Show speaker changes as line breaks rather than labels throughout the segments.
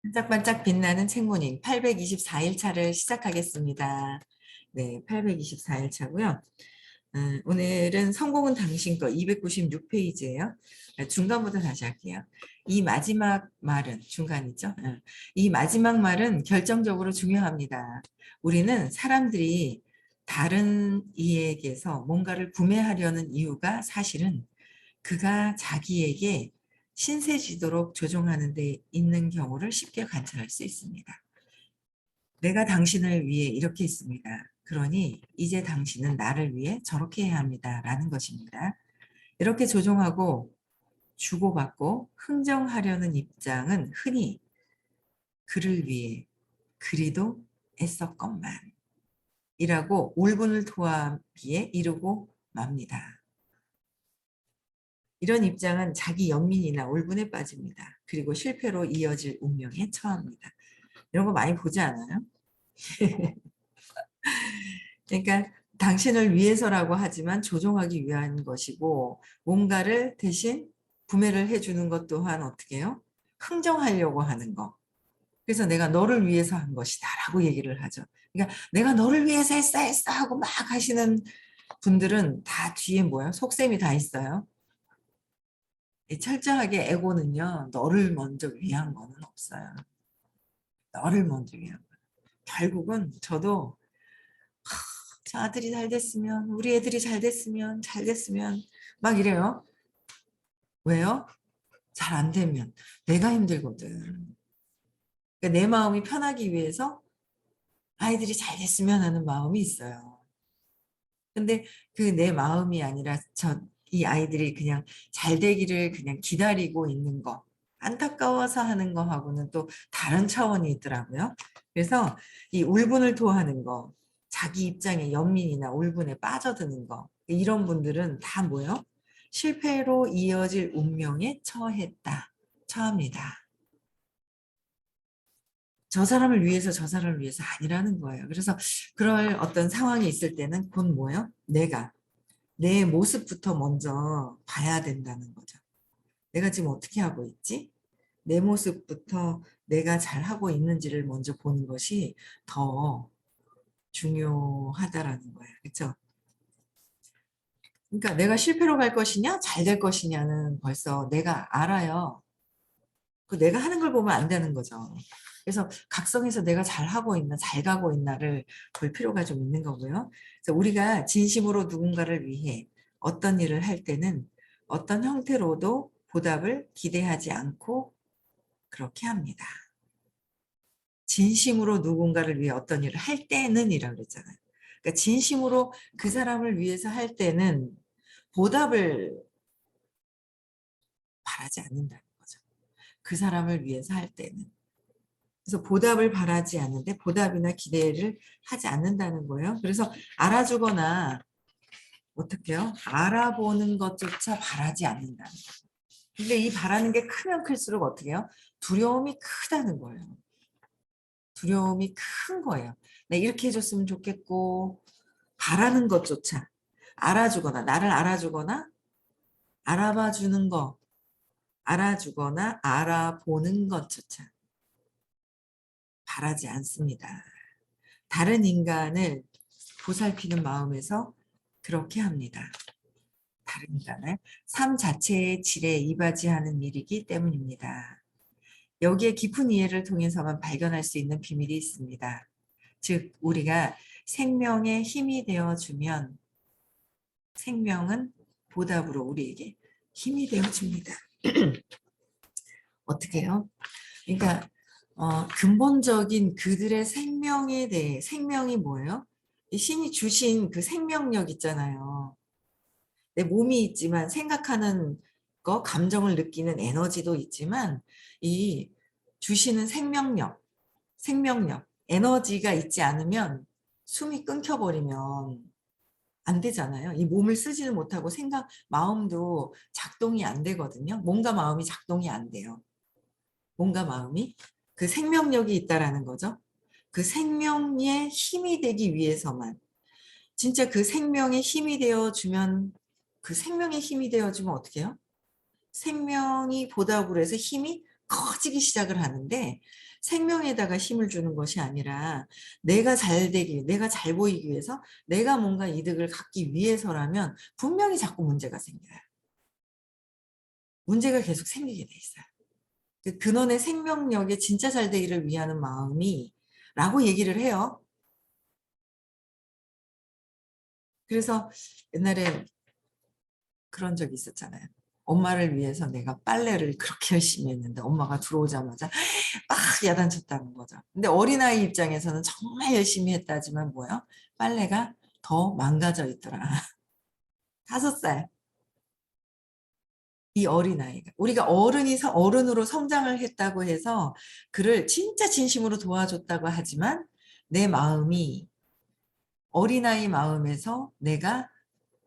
반짝반짝 빛나는 책모닝 824일 차를 시작하겠습니다. 네, 824일 차고요. 오늘은 성공은 당신 거 296페이지예요. 중간부터 다시 할게요. 이 마지막 말은 중간이죠. 이 마지막 말은 결정적으로 중요합니다. 우리는 사람들이 다른 이에게서 뭔가를 구매하려는 이유가 사실은 그가 자기에게 신세지도록 조종하는 데 있는 경우를 쉽게 관찰할 수 있습니다. 내가 당신을 위해 이렇게 했습니다. 그러니 이제 당신은 나를 위해 저렇게 해야 합니다. 라는 것입니다. 이렇게 조종하고 주고받고 흥정하려는 입장은 흔히 그를 위해 그리도 애썼건만 이라고 울분을 토하기에 이르고 맙니다. 이런 입장은 자기 연민이나 울분에 빠집니다. 그리고 실패로 이어질 운명에 처합니다. 이런 거 많이 보지 않아요? 그러니까 당신을 위해서라고 하지만 조종하기 위한 것이고 뭔가를 대신 구매를 해주는 것 또한 어떻게 해요? 흥정하려고 하는 거. 그래서 내가 너를 위해서 한 것이다 라고 얘기를 하죠. 그러니까 내가 너를 위해서 했어 하고 막 하시는 분들은 다 뒤에 뭐야? 속셈이 다 있어요. 철저하게 에고는요, 너를 먼저 위한 거는 없어요. 너를 먼저 위한 거. 결국은 저도 저 아들이 잘 됐으면, 우리 애들이 잘 됐으면 막 이래요. 왜요? 잘 안 되면 내가 힘들거든. 그러니까 내 마음이 편하기 위해서 아이들이 잘 됐으면 하는 마음이 있어요. 근데 그 내 마음이 아니라 이 아이들이 그냥 잘 되기를 그냥 기다리고 있는 거, 안타까워서 하는 거하고는 또 다른 차원이 있더라고요. 그래서 이 울분을 토하는 거, 자기 입장에 연민이나 울분에 빠져드는 거, 이런 분들은 다 뭐예요? 실패로 이어질 운명에 처합니다. 저 사람을 위해서 저 사람을 위해서 아니라는 거예요. 그래서 그럴 어떤 상황이 있을 때는 곧 뭐예요? 내 모습부터 먼저 봐야 된다는 거죠. 내가 지금 어떻게 하고 있지? 내 모습부터 내가 잘하고 있는지를 먼저 보는 것이 더 중요하다라는 거예요. 그렇죠? 그러니까 내가 실패로 갈 것이냐, 잘 될 것이냐는 벌써 내가 알아요. 그 내가 하는 걸 보면 안 되는 거죠. 그래서 각성해서 내가 잘하고 있나, 잘 가고 있나를 볼 필요가 좀 있는 거고요. 그래서 우리가 진심으로 누군가를 위해 어떤 일을 할 때는 어떤 형태로도 보답을 기대하지 않고 그렇게 합니다. 진심으로 누군가를 위해 어떤 일을 할 때는 이라고 그랬잖아요. 그러니까 진심으로 그 사람을 위해서 할 때는 보답을 바라지 않는다는 거죠. 그 사람을 위해서 할 때는. 그래서 보답을 바라지 않는데 보답이나 기대를 하지 않는다는 거예요. 그래서 알아주거나 어떻게 해요? 알아보는 것조차 바라지 않는다는 거예요. 근데 이 바라는 게 크면 클수록 어떻게 해요? 두려움이 크다는 거예요. 두려움이 큰 거예요. 네, 이렇게 해줬으면 좋겠고 바라는 것조차 알아주거나 나를 알아주거나 알아봐 주는 거 알아주거나 알아보는 것조차 바라지 않습니다. 다른 인간을 보살피는 마음에서 그렇게 합니다. 다른 인간을 삶 자체의 질에 이바지하는 일이기 때문입니다. 여기에 깊은 이해를 통해서만 발견할 수 있는 비밀이 있습니다. 즉 우리가 생명의 힘이 되어주면 생명은 보답으로 우리에게 힘이 되어줍니다. 어떻게 해요? 그러니까 근본적인 그들의 생명에 대해 생명이 뭐예요? 이 신이 주신 그 생명력 있잖아요. 내 몸이 있지만 생각하는 거, 감정을 느끼는 에너지도 있지만 이 주시는 생명력, 에너지가 있지 않으면 숨이 끊겨버리면 안 되잖아요. 이 몸을 쓰지는 못하고 마음도 작동이 안 되거든요. 몸과 마음이 작동이 안 돼요. 몸과 마음이 그 생명력이 있다라는 거죠. 그 생명의 힘이 되기 위해서만 진짜 그 생명의 힘이 되어주면 그 생명의 힘이 되어주면 어떻게 해요? 생명이 보답으로 해서 힘이 커지기 시작을 하는데 생명에다가 힘을 주는 것이 아니라 내가 잘 되기, 내가 잘 보이기 위해서 내가 뭔가 이득을 갖기 위해서라면 분명히 자꾸 문제가 생겨요. 문제가 계속 생기게 돼 있어요. 그 근원의 생명력에 진짜 잘 되기를 위하는 마음이 라고 얘기를 해요. 그래서 옛날에 그런 적이 있었잖아요. 엄마를 위해서 내가 빨래를 그렇게 열심히 했는데 엄마가 들어오자마자 막 야단쳤다는 거죠. 근데 어린아이 입장에서는 정말 열심히 했다지만 뭐예요? 빨래가 더 망가져 있더라. 5살. 이 어린아이가. 우리가 어른으로 성장을 했다고 해서 그를 진짜 진심으로 도와줬다고 하지만 내 마음이 어린아이 마음에서 내가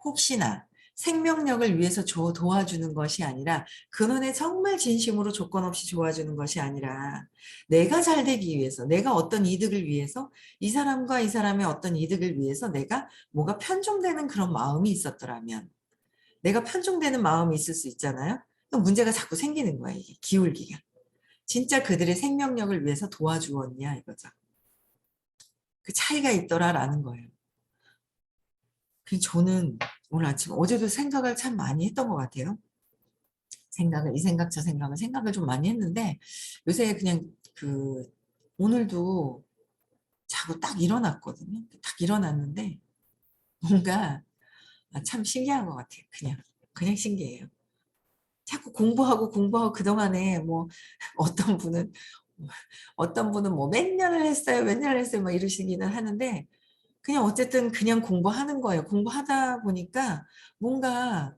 혹시나 생명력을 위해서 도와주는 것이 아니라 그놈의 정말 진심으로 조건 없이 도와주는 것이 아니라 내가 잘 되기 위해서 내가 어떤 이득을 위해서 이 사람과 이 사람의 어떤 이득을 위해서 내가 뭐가 편중되는 그런 마음이 있었더라면 내가 편중되는 마음이 있을 수 있잖아요. 그럼 문제가 자꾸 생기는 거예요. 이게 기울기가. 진짜 그들의 생명력을 위해서 도와주었냐 이거죠. 그 차이가 있더라라는 거예요. 그래서 저는 오늘 아침 어제도 생각을 참 많이 했던 것 같아요. 이 생각 저 생각을 좀 많이 했는데 요새 그냥 그 오늘도 자고 딱 일어났거든요. 딱 일어났는데 뭔가 참 신기한 것 같아요. 그냥 신기해요. 자꾸 공부하고 그동안에 뭐 어떤 분은 어떤 분은 뭐 몇 년을 했어요 막 이러시기는 하는데 그냥 어쨌든 그냥 공부하는 거예요. 공부하다 보니까 뭔가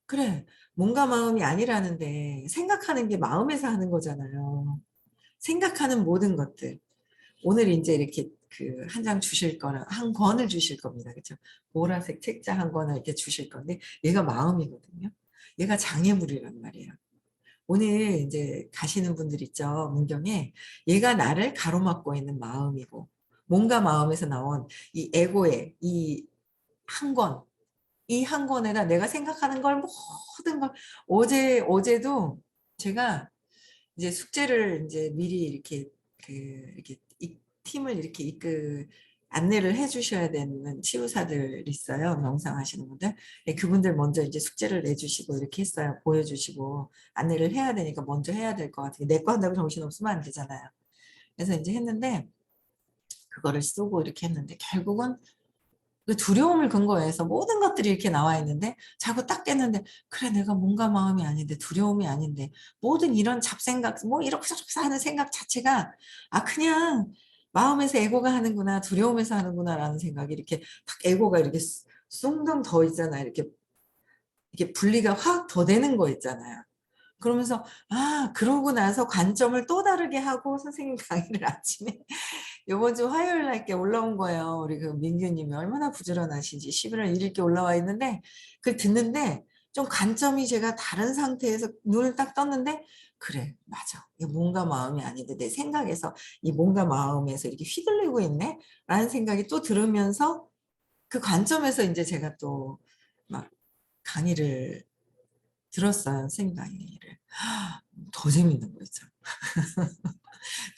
그래 몸과 마음이 아니라는데 생각하는 게 마음에서 하는 거잖아요. 생각하는 모든 것들. 오늘 이제 이렇게 그 한 장 주실 거는 한 권을 주실 겁니다. 그렇죠? 보라색 책자 한 권을 이렇게 주실 건데 얘가 마음이거든요. 얘가 장애물이란 말이에요. 오늘 이제 가시는 분들 있죠. 문경에 얘가 나를 가로막고 있는 마음이고 몸과 마음에서 나온 이 에고의 이 한 권, 이 한 권에다 내가 생각하는 걸 모든 걸 어제도 제가 이제 숙제를 이제 미리 이렇게 이렇게 이 팀을 이렇게 안내를 해 주셔야 되는 치유사들 있어요. 명상하시는 분들. 예, 그분들 먼저 이제 숙제를 내주시고 이렇게 했어요. 보여주시고 안내를 해야 되니까 먼저 해야 될 것 같아요. 내 거 한다고 정신없으면 안 되잖아요. 그래서 이제 했는데 그거를 쓰고 이렇게 했는데 결국은 그 두려움을 근거해서 모든 것들이 이렇게 나와 있는데 자꾸 딱 깼는데 그래 내가 몸과 마음이 아닌데 두려움이 아닌데 모든 이런 잡생각 뭐 이렇게 저렇게 하는 생각 자체가 그냥 마음에서 에고가 하는구나 두려움에서 하는구나라는 생각이 이렇게 딱 에고가 이렇게 숭덩 더 있잖아요. 이렇게 분리가 확 더 되는 거 있잖아요. 그러면서 그러고 나서 관점을 또 다르게 하고 선생님 강의를 아침에 요번 주 화요일 날 게 올라온 거예요. 우리 그 민규님이 얼마나 부지런하신지 11월 1일께 올라와 있는데 그걸 듣는데 좀 관점이 제가 다른 상태에서 눈을 딱 떴는데 그래 맞아 이게 몸과 마음이 아닌데 내 생각에서 이 몸과 마음에서 이렇게 휘둘리고 있네 라는 생각이 또 들으면서 그 관점에서 이제 제가 또 막 강의를 들었어요. 선생님 강의를 더 재밌는 거 있죠.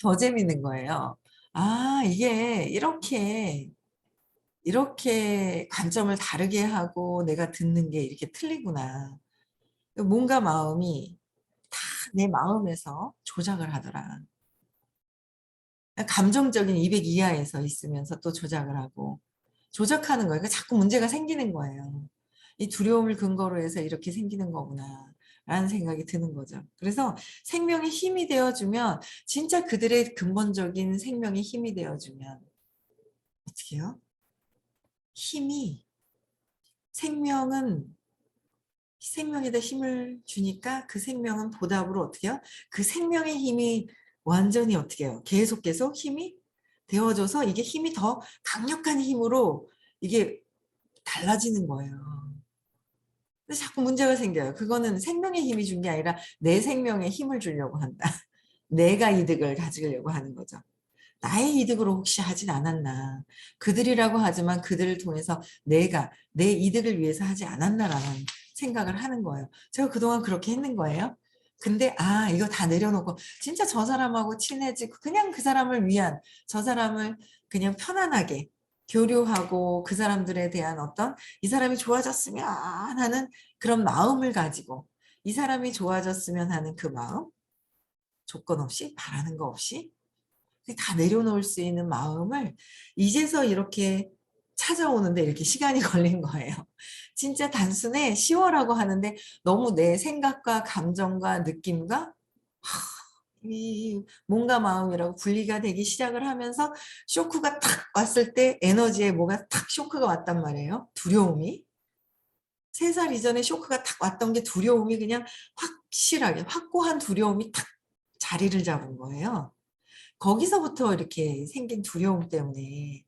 더 재밌는 거예요. 이게 이렇게 관점을 다르게 하고 내가 듣는 게 이렇게 틀리구나. 몸과 마음이 다 내 마음에서 조작을 하더라. 감정적인 200 이하에서 있으면서 또 조작을 하고 조작하는 거예요. 그러니까 자꾸 문제가 생기는 거예요. 이 두려움을 근거로 해서 이렇게 생기는 거구나. 라는 생각이 드는 거죠. 그래서 생명의 힘이 되어주면 진짜 그들의 근본적인 생명의 힘이 되어주면 어떻게 해요? 힘이 생명은 생명에다 힘을 주니까 그 생명은 보답으로 어떻게 해요? 그 생명의 힘이 완전히 어떻게 해요? 계속 힘이 되어줘서 이게 힘이 더 강력한 힘으로 이게 달라지는 거예요. 근데 자꾸 문제가 생겨요. 그거는 생명의 힘이 준 게 아니라 내 생명에 힘을 주려고 한다. 내가 이득을 가지려고 하는 거죠. 나의 이득으로 혹시 하진 않았나. 그들이라고 하지만 그들을 통해서 내가 내 이득을 위해서 하지 않았나라는 생각을 하는 거예요. 제가 그동안 그렇게 했는 거예요. 근데 이거 다 내려놓고 진짜 저 사람하고 친해지고 그냥 그 사람을 위한, 저 사람을 그냥 편안하게 교류하고 그 사람들에 대한 어떤 이 사람이 좋아졌으면 하는 그런 마음을 가지고, 이 사람이 좋아졌으면 하는 그 마음, 조건 없이 바라는 거 없이 다 내려놓을 수 있는 마음을 이제서 이렇게 찾아오는데 이렇게 시간이 걸린 거예요. 진짜 단순해 쉬워라고 하는데 너무 내 생각과 감정과 느낌과 이 몸과 마음이라고 분리가 되기 시작을 하면서 쇼크가 탁 왔을 때 에너지에 뭐가 탁 쇼크가 왔단 말이에요. 두려움이. 3살 이전에 쇼크가 탁 왔던 게 두려움이 그냥 확실하게 확고한 두려움이 탁 자리를 잡은 거예요. 거기서부터 이렇게 생긴 두려움 때문에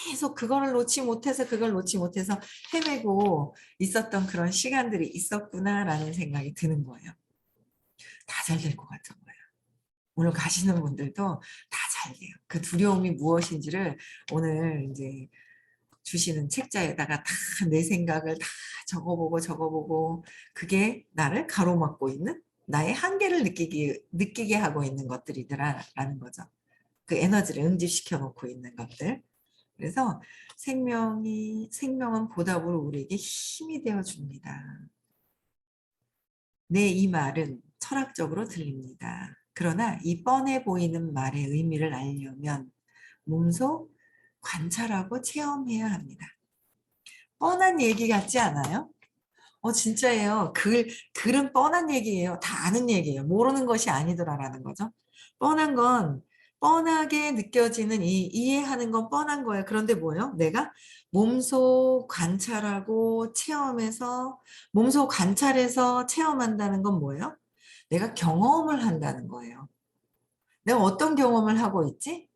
계속 그거를 놓지 못해서 그걸 놓지 못해서 헤매고 있었던 그런 시간들이 있었구나라는 생각이 드는 거예요. 다 잘 될 것 같은 거예요. 오늘 가시는 분들도 다 잘 돼요. 그 두려움이 무엇인지를 오늘 이제 주시는 책자에다가 다 내 생각을 다 적어보고 그게 나를 가로막고 있는 나의 한계를 느끼게 하고 있는 것들이더라라는 거죠. 그 에너지를 응집시켜 놓고 있는 것들. 그래서 생명은 보답으로 우리에게 힘이 되어 줍니다. 내 이 말은 철학적으로 들립니다. 그러나 이 뻔해 보이는 말의 의미를 알려면 몸소 관찰하고 체험해야 합니다. 뻔한 얘기 같지 않아요? 진짜예요. 글은 뻔한 얘기예요. 다 아는 얘기예요. 모르는 것이 아니더라라는 거죠. 뻔한 건 뻔하게 느껴지는 이해하는 건 뻔한 거예요. 그런데 뭐예요? 내가 몸소 관찰하고 체험해서 몸소 관찰해서 체험한다는 건 뭐예요? 내가 경험을 한다는 거예요. 내가 어떤 경험을 하고 있지?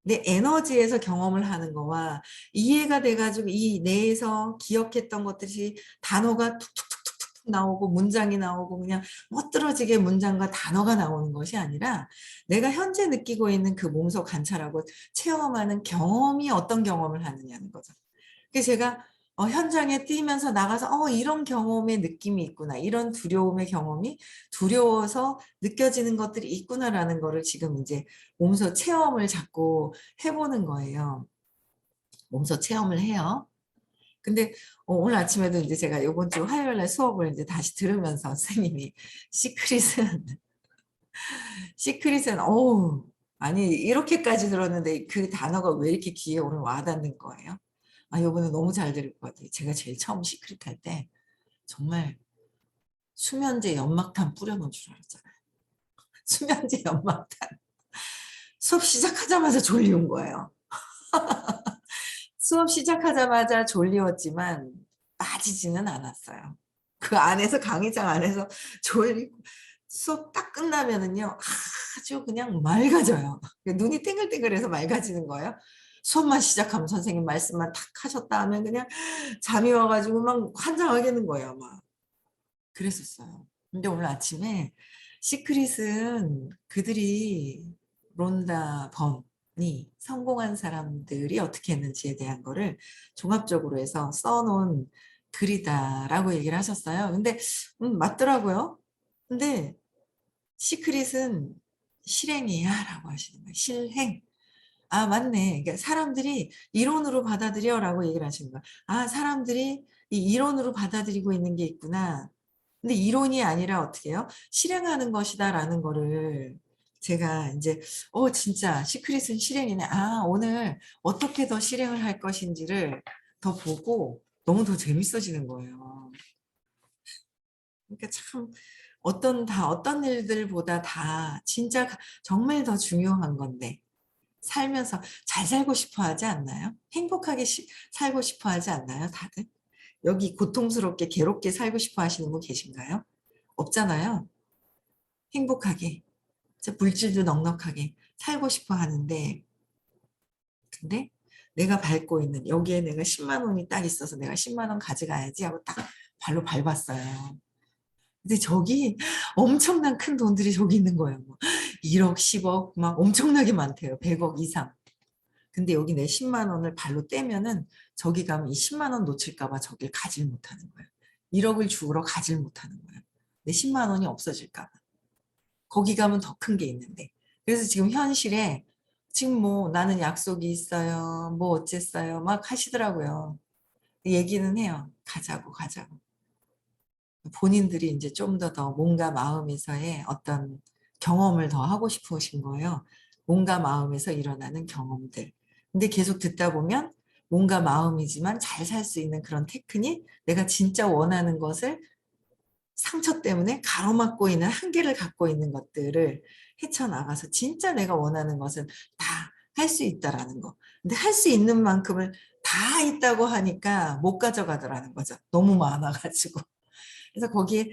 내 에너지에서 경험을 하는 거와 이해가 돼가지고 이 뇌에서 기억했던 것들이 단어가 툭툭툭툭툭 나오고 문장이 나오고 그냥 멋들어지게 문장과 단어가 나오는 것이 아니라 내가 현재 느끼고 있는 그 몸소 관찰하고 체험하는 경험이 어떤 경험을 하느냐는 거죠. 그래서 제가 현장에 뛰면서 나가서 이런 경험의 느낌이 있구나. 이런 두려움의 경험이 두려워서 느껴지는 것들이 있구나라는 거를 지금 이제 몸소 체험을 자꾸 해보는 거예요. 몸소 체험을 해요. 근데 오늘 아침에도 이제 제가 이번 주 화요일 날 수업을 이제 다시 들으면서 선생님이 시크릿은 어우 아니 이렇게까지 들었는데 그 단어가 왜 이렇게 귀에 오늘 와닿는 거예요? 요번에 너무 잘 들을 것 같아요. 제가 제일 처음 시크릿 할 때 정말 수면제 연막탄 뿌려놓은 줄 알았잖아요. 수면제 연막탄. 수업 시작하자마자 졸리운 거예요. 수업 시작하자마자 졸리웠지만 빠지지는 않았어요. 그 안에서 강의장 안에서 졸리고 수업 딱 끝나면은요 아주 그냥 맑아져요. 눈이 땡글땡글해서 맑아지는 거예요. 수업만 시작하면 선생님 말씀만 탁 하셨다 하면 그냥 잠이 와가지고 막 환장하겠는 거예요. 막 그랬었어요. 근데 오늘 아침에 시크릿은 그들이 론다 번이 성공한 사람들이 어떻게 했는지에 대한 거를 종합적으로 해서 써놓은 글이다라고 얘기를 하셨어요. 근데 맞더라고요. 근데 시크릿은 실행이야 라고 하시는 거예요. 실행. 맞네. 그러니까 사람들이 이론으로 받아들여 라고 얘기를 하시는 거예요. 사람들이 이 이론으로 받아들이고 있는 게 있구나. 근데 이론이 아니라 어떻게 해요? 실행하는 것이다라는 거를 제가 이제 진짜 시크릿은 실행이네. 오늘 어떻게 더 실행을 할 것인지를 더 보고 너무 더 재밌어지는 거예요. 그러니까 참 어떤 일들보다 다 진짜 정말 더 중요한 건데 살면서 잘 살고 싶어 하지 않나요? 행복하게 살고 싶어 하지 않나요, 다들? 여기 고통스럽게 괴롭게 살고 싶어 하시는 분 계신가요? 없잖아요. 행복하게, 물질도 넉넉하게 살고 싶어 하는데, 근데 내가 밟고 있는 여기에 내가 10만 원이 딱 있어서 내가 10만 원 가져가야지 하고 딱 발로 밟았어요. 근데 저기 엄청난 큰 돈들이 저기 있는 거예요. 뭐 1억, 10억 막 엄청나게 많대요. 100억 이상. 근데 여기 내 10만 원을 발로 떼면은 저기 가면 이 10만 원 놓칠까 봐 저길 가질 못하는 거예요. 1억을 주우러 가질 못하는 거예요. 내 10만 원이 없어질까 봐. 거기 가면 더 큰 게 있는데. 그래서 지금 현실에 지금 뭐 나는 약속이 있어요. 뭐 어쨌어요. 막 하시더라고요. 얘기는 해요. 가자고 가자고. 본인들이 이제 좀 더 몸과 마음에서의 어떤 경험을 더 하고 싶으신 거예요. 몸과 마음에서 일어나는 경험들. 근데 계속 듣다 보면 몸과 마음이지만 잘 살 수 있는 그런 테크닉, 내가 진짜 원하는 것을 상처 때문에 가로막고 있는 한계를 갖고 있는 것들을 헤쳐나가서 진짜 내가 원하는 것은 다 할 수 있다라는 거. 근데 할 수 있는 만큼을 다 있다고 하니까 못 가져가더라는 거죠. 너무 많아가지고. 그래서 거기에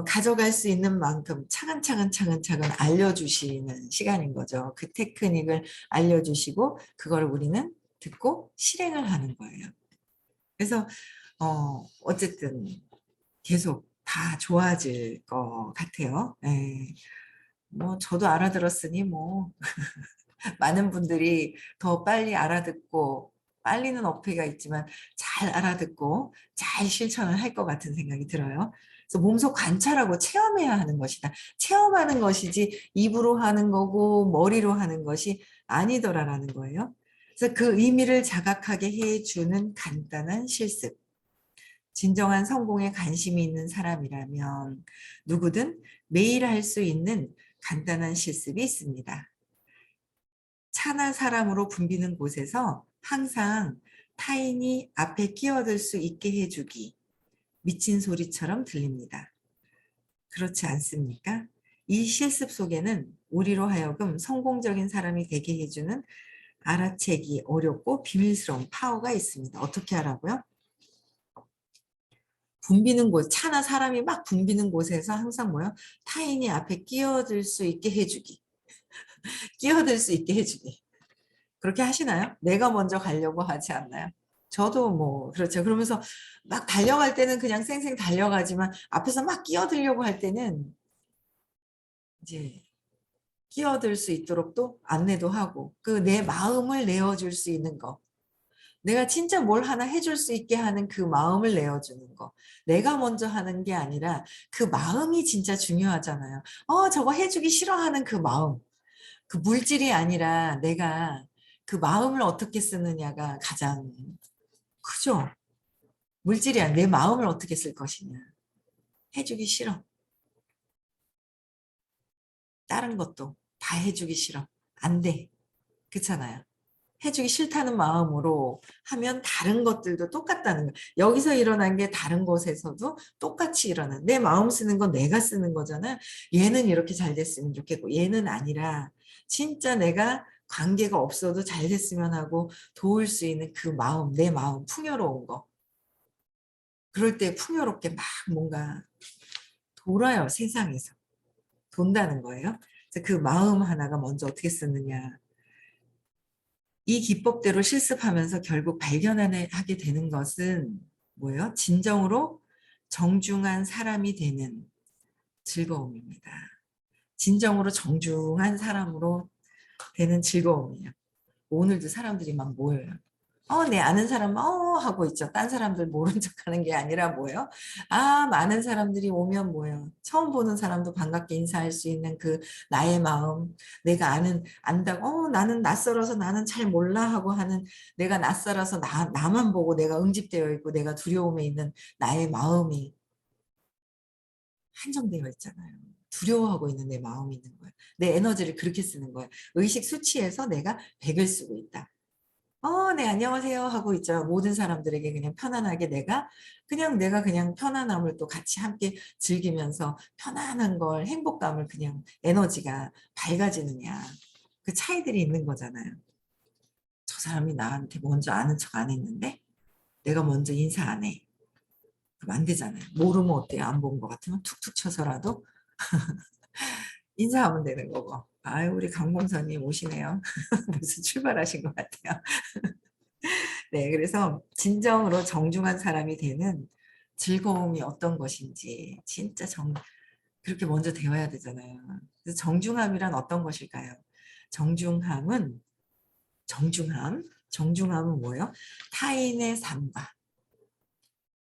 가져갈 수 있는 만큼 차근차근 알려주시는 시간인 거죠. 그 테크닉을 알려주시고 그걸 우리는 듣고 실행을 하는 거예요. 그래서 어쨌든 계속 다 좋아질 것 같아요. 예. 뭐 저도 알아들었으니 뭐 많은 분들이 더 빨리 알아듣고 빨리는 어폐가 있지만 잘 알아듣고 잘 실천을 할 것 같은 생각이 들어요. 그래서 몸소 관찰하고 체험해야 하는 것이다. 체험하는 것이지 입으로 하는 거고 머리로 하는 것이 아니더라라는 거예요. 그래서 그 의미를 자각하게 해주는 간단한 실습. 진정한 성공에 관심이 있는 사람이라면 누구든 매일 할 수 있는 간단한 실습이 있습니다. 차나 사람으로 붐비는 곳에서 항상 타인이 앞에 끼어들 수 있게 해주기. 미친 소리처럼 들립니다. 그렇지 않습니까? 이 실습 속에는 우리로 하여금 성공적인 사람이 되게 해주는 알아채기 어렵고 비밀스러운 파워가 있습니다. 어떻게 하라고요? 붐비는 곳, 차나 사람이 막 붐비는 곳에서 항상 뭐요? 타인이 앞에 끼어들 수 있게 해주기. 끼어들 수 있게 해주기. 그렇게 하시나요? 내가 먼저 가려고 하지 않나요? 저도 뭐 그렇죠. 그러면서 막 달려갈 때는 그냥 쌩쌩 달려가지만 앞에서 막 끼어들려고 할 때는 이제 끼어들 수 있도록 또 안내도 하고 그 내 마음을 내어줄 수 있는 거. 내가 진짜 뭘 하나 해줄 수 있게 하는 그 마음을 내어주는 거. 내가 먼저 하는 게 아니라 그 마음이 진짜 중요하잖아요. 저거 해주기 싫어하는 그 마음. 그 물질이 아니라 내가 그 마음을 어떻게 쓰느냐가 가장 크죠. 물질이 아니라 내 마음을 어떻게 쓸 것이냐. 해주기 싫어. 다른 것도 다 해주기 싫어. 안 돼. 그렇잖아요. 해주기 싫다는 마음으로 하면 다른 것들도 똑같다는 거예요. 여기서 일어난 게 다른 곳에서도 똑같이 일어나. 내 마음 쓰는 건 내가 쓰는 거잖아요. 얘는 이렇게 잘 됐으면 좋겠고 얘는 아니라 진짜 내가 관계가 없어도 잘 됐으면 하고 도울 수 있는 그 마음, 내 마음 풍요로운 거. 그럴 때 풍요롭게 막 뭔가 돌아요, 세상에서. 돈다는 거예요. 그래서 그 마음 하나가 먼저 어떻게 쓰느냐. 이 기법대로 실습하면서 결국 발견하게 되는 것은 뭐예요? 진정으로 정중한 사람이 되는 즐거움입니다. 진정으로 정중한 사람으로 되는 즐거움이에요. 오늘도 사람들이 막 모여요. 내 아는 사람, 하고 있죠. 딴 사람들 모른 척 하는 게 아니라 뭐예요? 많은 사람들이 오면 뭐예요? 처음 보는 사람도 반갑게 인사할 수 있는 그 나의 마음, 내가 안다고, 나는 낯설어서 나는 잘 몰라 하고 하는 내가 낯설어서 나만 보고 내가 응집되어 있고 내가 두려움에 있는 나의 마음이 한정되어 있잖아요. 두려워하고 있는 내 마음이 있는 거예요. 내 에너지를 그렇게 쓰는 거예요. 의식 수치에서 내가 100을 쓰고 있다. 네, 안녕하세요 하고 있죠. 모든 사람들에게 그냥 편안하게 내가 그냥 편안함을 또 같이 함께 즐기면서 편안한 걸, 행복감을 그냥 에너지가 밝아지느냐. 그 차이들이 있는 거잖아요. 저 사람이 나한테 먼저 아는 척 안 했는데 내가 먼저 인사 안 해. 그럼 안 되잖아요. 모르면 어때요? 안 본 것 같으면 툭툭 쳐서라도 인사하면 되는 거고. 아유, 우리 강봉사님 오시네요. 벌써 출발하신 것 같아요. 네, 그래서 진정으로 정중한 사람이 되는 즐거움이 어떤 것인지 진짜 그렇게 먼저 되어야 되잖아요. 그래서 정중함이란 어떤 것일까요? 정중함은 정중함은 뭐예요? 타인의 삶과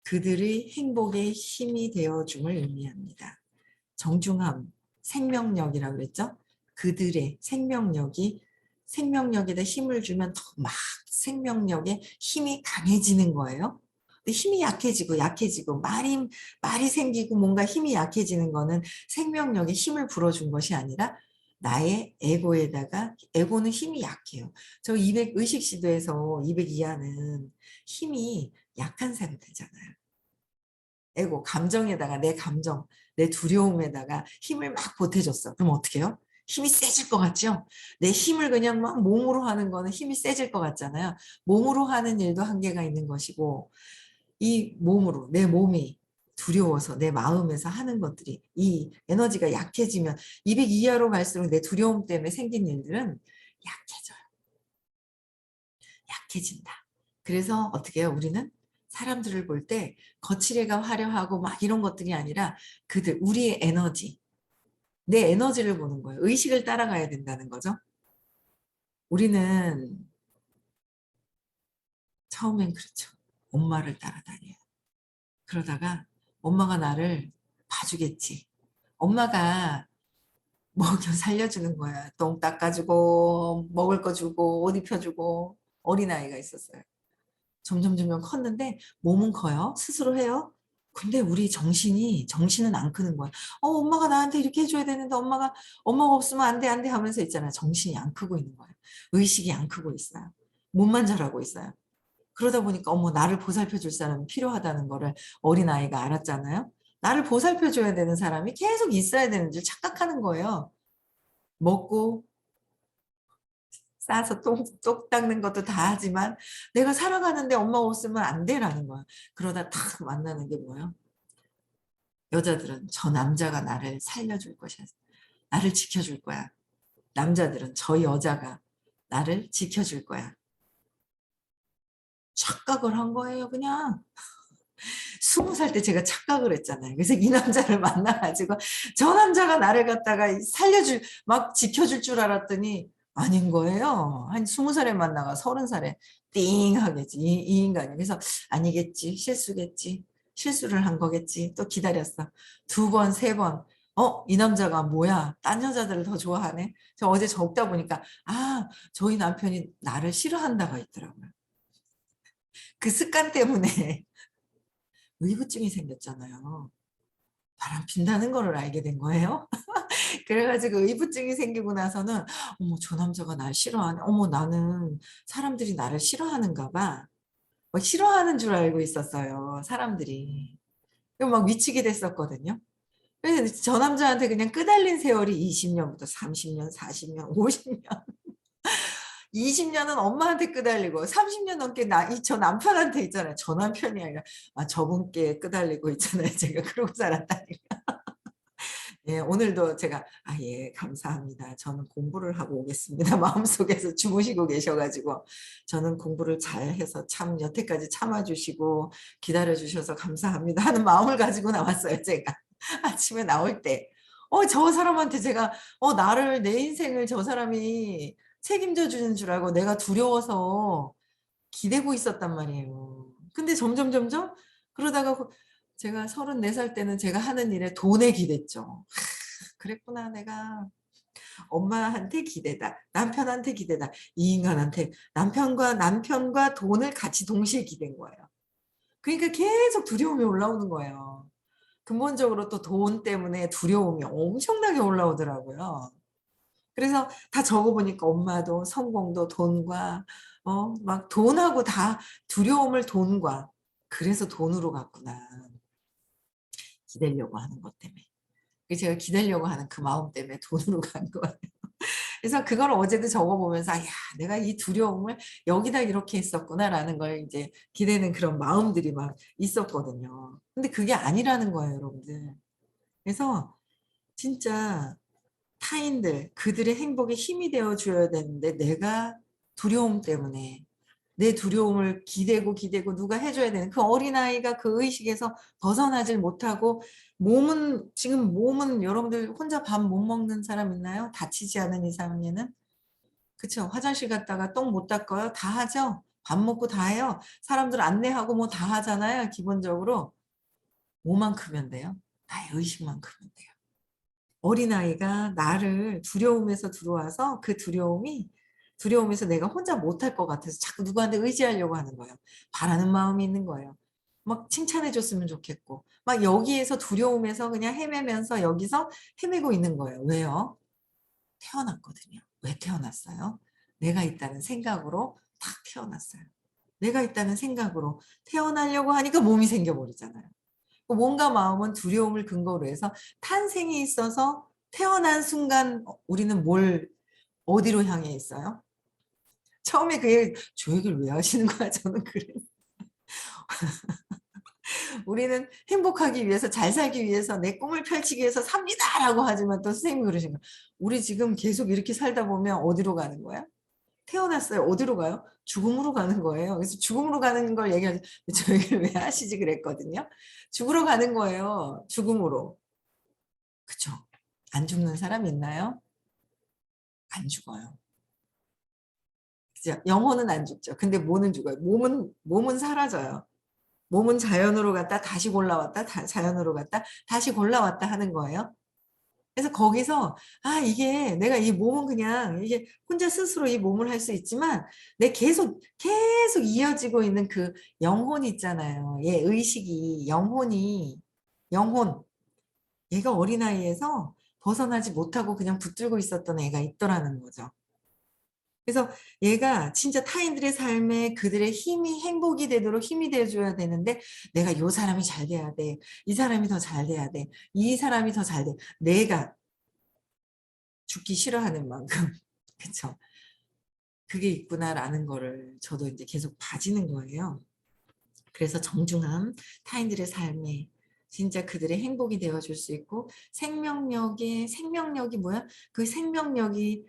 그들의 행복에 힘이 되어줌을 의미합니다. 정중함, 생명력이라고 그랬죠? 그들의 생명력에다 힘을 주면 더 막 생명력에 힘이 강해지는 거예요. 근데 힘이 약해지고 말이 생기고 뭔가 힘이 약해지는 거는 생명력에 힘을 불어준 것이 아니라 나의 에고는 힘이 약해요. 저 200 의식 시도에서 200 이하는 힘이 약한 상태잖아요. 에고, 감정에다가 내 감정, 내 두려움에다가 힘을 막 보태줬어. 그럼 어떻게 해요? 힘이 세질 것 같죠? 내 힘을 그냥 막 몸으로 하는 거는 힘이 세질 것 같잖아요. 몸으로 하는 일도 한계가 있는 것이고, 이 몸으로, 내 몸이 두려워서 내 마음에서 하는 것들이 이 에너지가 약해지면 200 이하로 갈수록 내 두려움 때문에 생긴 일들은 약해져요. 약해진다. 그래서 어떻게 해요? 우리는 사람들을 볼 때 거칠애가 화려하고 막 이런 것들이 아니라 우리의 에너지, 내 에너지를 보는 거예요. 의식을 따라가야 된다는 거죠. 우리는 처음엔 그렇죠. 엄마를 따라다녀요. 그러다가 엄마가 나를 봐주겠지. 엄마가 먹여 살려주는 거야. 똥 닦아주고 먹을 거 주고 옷 입혀주고 어린아이가 있었어요. 점점 컸는데 몸은 커요. 스스로 해요. 근데 우리 정신은 안 크는 거야. 엄마가 나한테 이렇게 해줘야 되는데 엄마가 없으면 안 돼 하면서 있잖아요. 정신이 안 크고 있는 거예요. 의식이 안 크고 있어요. 몸만 자라고 있어요. 그러다 보니까 나를 보살펴 줄 사람이 필요하다는 거를 어린아이가 알았잖아요. 나를 보살펴 줘야 되는 사람이 계속 있어야 되는 줄 착각하는 거예요. 먹고 싸서 똥 닦는 것도 다 하지만 내가 살아가는데 엄마가 없으면 안 돼라는 거야. 그러다 탁 만나는 게 뭐예요? 여자들은 저 남자가 나를 살려줄 것이야. 나를 지켜줄 거야. 남자들은 저 여자가 나를 지켜줄 거야. 착각을 한 거예요, 그냥. 20살 때 제가 착각을 했잖아요. 그래서 이 남자를 만나가지고 저 남자가 나를 갖다가 막 지켜줄 줄 알았더니 아닌 거예요. 한 20살에 만나가 30살에 띵 하겠지. 이 인간이. 그래서 아니겠지. 실수겠지. 실수를 한 거겠지. 또 기다렸어. 2번, 3번. 이 남자가 뭐야? 딴 여자들을 더 좋아하네. 저 어제 적다 보니까 저희 남편이 나를 싫어한다가 있더라고요. 그 습관 때문에 의구증이 생겼잖아요. 바람 핀다는 거를 알게 된 거예요. 그래가지고 의부증이 생기고 나서는 어머 저 남자가 날 싫어하네. 어머 나는 사람들이 나를 싫어하는가 봐. 싫어하는 줄 알고 있었어요. 사람들이. 그리고 막 미치게 됐었거든요. 그래서 저 남자한테 그냥 끄달린 세월이 20년부터 30년, 40년, 50년. 20년은 엄마한테 끄달리고 30년 넘게 저 남편한테 있잖아요. 저 남편이 아니라 저분께 끄달리고 있잖아요. 제가 그러고 살았다니까. 예, 오늘도 제가 예, 감사합니다. 저는 공부를 하고 오겠습니다. 마음속에서 주무시고 계셔가지고 저는 공부를 잘해서 참 여태까지 참아주시고 기다려주셔서 감사합니다 하는 마음을 가지고 나왔어요. 제가 아침에 나올 때. 저 사람한테 제가 내 인생을 저 사람이 책임져 주는 줄 알고 내가 두려워서 기대고 있었단 말이에요. 근데 점점 그러다가 제가 34살 때는 제가 하는 일에 돈에 기댔죠. 그랬구나 내가 엄마한테 기대다 남편한테 기대다 이 인간한테 남편과 돈을 같이 동시에 기댄 거예요. 그러니까 계속 두려움이 올라오는 거예요. 근본적으로 또 돈 때문에 두려움이 엄청나게 올라오더라고요. 그래서 다 적어보니까 엄마도 성공도 돈과 막 돈하고 다 두려움을 돈과 그래서 돈으로 갔구나. 기대려고 하는 것 때문에. 제가 기대려고 하는 그 마음 때문에 돈으로 간 거예요. 그래서 그걸 어제도 적어보면서 야 내가 이 두려움을 여기다 이렇게 했었구나라는 걸 이제 기대는 그런 마음들이 막 있었거든요. 근데 그게 아니라는 거예요, 여러분들. 그래서 진짜 타인들, 그들의 행복에 힘이 되어 줘야 되는데 내가 두려움 때문에 내 두려움을 기대고 누가 해줘야 되는 그 어린아이가 그 의식에서 벗어나질 못하고 지금 몸은 여러분들 혼자 밥 못 먹는 사람 있나요? 다치지 않은 이상에는? 그쵸? 화장실 갔다가 똥 못 닦아요? 다 하죠? 밥 먹고 다 해요? 사람들 안내하고 뭐 다 하잖아요, 기본적으로. 뭐만 크면 돼요? 나의 의식만 크면 돼요. 어린아이가 나를 두려움에서 들어와서 그 두려움에서 내가 혼자 못할 것 같아서 자꾸 누구한테 의지하려고 하는 거예요. 바라는 마음이 있는 거예요. 막 칭찬해 줬으면 좋겠고 막 여기에서 두려움에서 그냥 헤매면서 여기서 헤매고 있는 거예요. 왜요? 태어났거든요. 왜 태어났어요? 내가 있다는 생각으로 탁 태어났어요. 내가 있다는 생각으로 태어나려고 하니까 몸이 생겨버리잖아요. 몸과 마음은 두려움을 근거로 해서 탄생이 있어서 태어난 순간 우리는 어디로 향해 있어요? 처음에 저 얘기를 왜 하시는 거야? 저는 그래. 우리는 행복하기 위해서 잘 살기 위해서 내 꿈을 펼치기 위해서 삽니다라고 하지만 또 선생님이 그러신 거예요. 우리 지금 계속 이렇게 살다 보면 어디로 가는 거야? 태어났어요. 어디로 가요? 죽음으로 가는 거예요. 그래서 죽음으로 가는 걸 얘기하지. 저 얘기를 왜 하시지 그랬거든요. 죽으러 가는 거예요. 죽음으로. 그쵸? 안 죽는 사람 있나요? 안 죽어요. 그죠? 영혼은 안 죽죠. 근데 몸은 죽어요. 몸은 사라져요. 몸은 자연으로 갔다 다시 골라왔다 자연으로 갔다 다시 골라왔다 하는 거예요. 그래서 거기서 이게 내가 이 몸은 그냥 이게 혼자 스스로 이 몸을 할 수 있지만 내 계속 이어지고 있는 그 영혼 있잖아요. 얘 의식이 영혼 얘가 어린아이에서 벗어나지 못하고 그냥 붙들고 있었던 애가 있더라는 거죠. 그래서 얘가 진짜 타인들의 삶에 그들의 힘이 행복이 되도록 힘이 돼줘야 되는데 내가 요 사람이 잘 돼야 돼. 이 사람이 더 잘 돼야 돼. 이 사람이 더 잘 돼. 내가 죽기 싫어하는 만큼 그쵸? 그게 있구나라는 거를 저도 이제 계속 봐지는 거예요. 그래서 정중함, 타인들의 삶에 진짜 그들의 행복이 되어줄 수 있고 생명력이 뭐야? 그 생명력이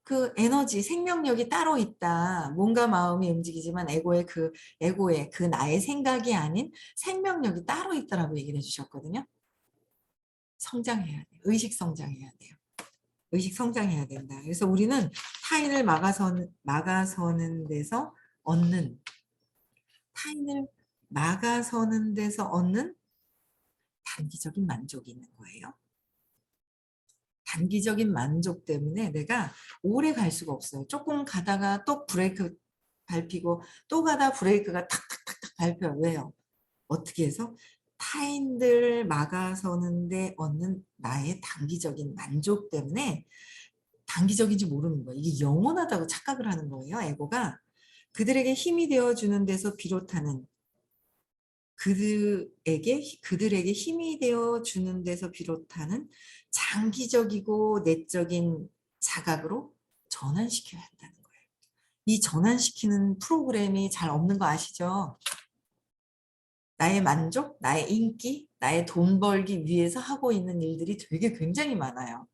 그 에너지, 생명력이 따로 있다. 몸과 마음이 움직이지만 에고의 그 나의 생각이 아닌 생명력이 따로 있다라고 얘기를 해주셨거든요. 성장해야 돼. 의식 성장해야 돼요. 의식 성장해야 된다. 그래서 우리는 타인을 막아서는 데서 얻는 타인을 막아서는 데서 얻는 단기적인 만족이 있는 거예요. 단기적인 만족 때문에 내가 오래 갈 수가 없어요. 조금 가다가 또 브레이크 밟히고 또 가다 브레이크가 탁탁탁탁 밟혀요. 왜요? 어떻게 해서? 타인들 막아서는데 얻는 나의 단기적인 만족 때문에 단기적인지 모르는 거예요. 이게 영원하다고 착각을 하는 거예요. 에고가. 그들에게 힘이 되어주는 데서 비롯하는 그들에게 힘이 되어 주는 데서 비롯하는 장기적이고 내적인 자각으로 전환시켜야 한다는 거예요. 이 전환시키는 프로그램이 잘 없는 거 아시죠? 나의 만족, 나의 인기, 나의 돈 벌기 위해서 하고 있는 일들이 되게 굉장히 많아요.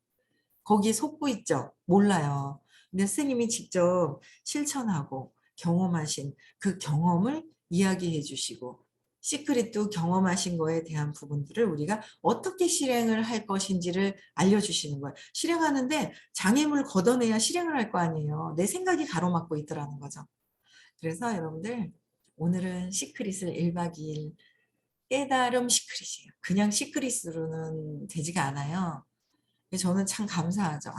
거기에 속고 있죠? 몰라요. 근데 스님이 직접 실천하고 경험하신 그 경험을 이야기해 주시고 시크릿도 경험하신 거에 대한 부분들을 우리가 어떻게 실행을 할 것인지를 알려주시는 거예요. 실행하는데 장애물 걷어내야 실행을 할 거 아니에요. 내 생각이 가로막고 있더라는 거죠. 그래서 여러분들 오늘은 시크릿을 1박 2일 깨달음 시크릿이에요. 그냥 시크릿으로는 되지가 않아요. 저는 참 감사하죠.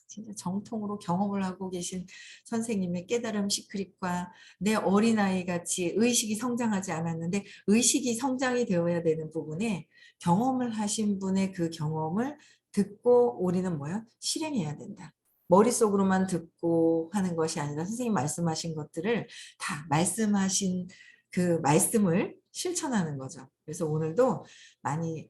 진짜 정통으로 경험을 하고 계신 선생님의 깨달음 시크릿과 내 어린아이 같이 의식이 성장하지 않았는데 의식이 성장이 되어야 되는 부분에 경험을 하신 분의 그 경험을 듣고 우리는 뭐야? 실행해야 된다. 머릿속으로만 듣고 하는 것이 아니라 선생님 말씀하신 것들을 다 말씀하신 그 말씀을 실천하는 거죠. 그래서 오늘도 많이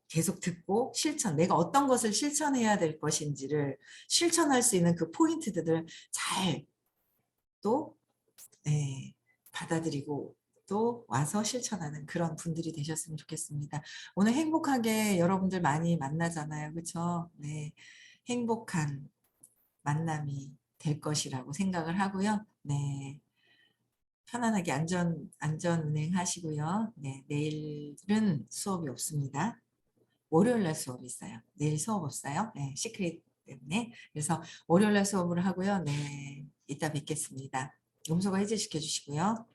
계속 듣고 내가 어떤 것을 실천해야 될 것인지를 실천할 수 있는 그 포인트들을 잘 또 받아들이고 또 와서 실천하는 그런 분들이 되셨으면 좋겠습니다. 오늘 행복하게 여러분들 많이 만나잖아요. 그렇죠? 네, 행복한 만남이 될 것이라고 생각을 하고요. 네, 편안하게 안전 운행하시고요. 네, 내일은 수업이 없습니다. 월요일 날 수업이 있어요. 내일 수업 없어요. 네, 시크릿 때문에. 그래서 월요일 날 수업을 하고요. 네, 이따 뵙겠습니다. 음소거 해제시켜 주시고요.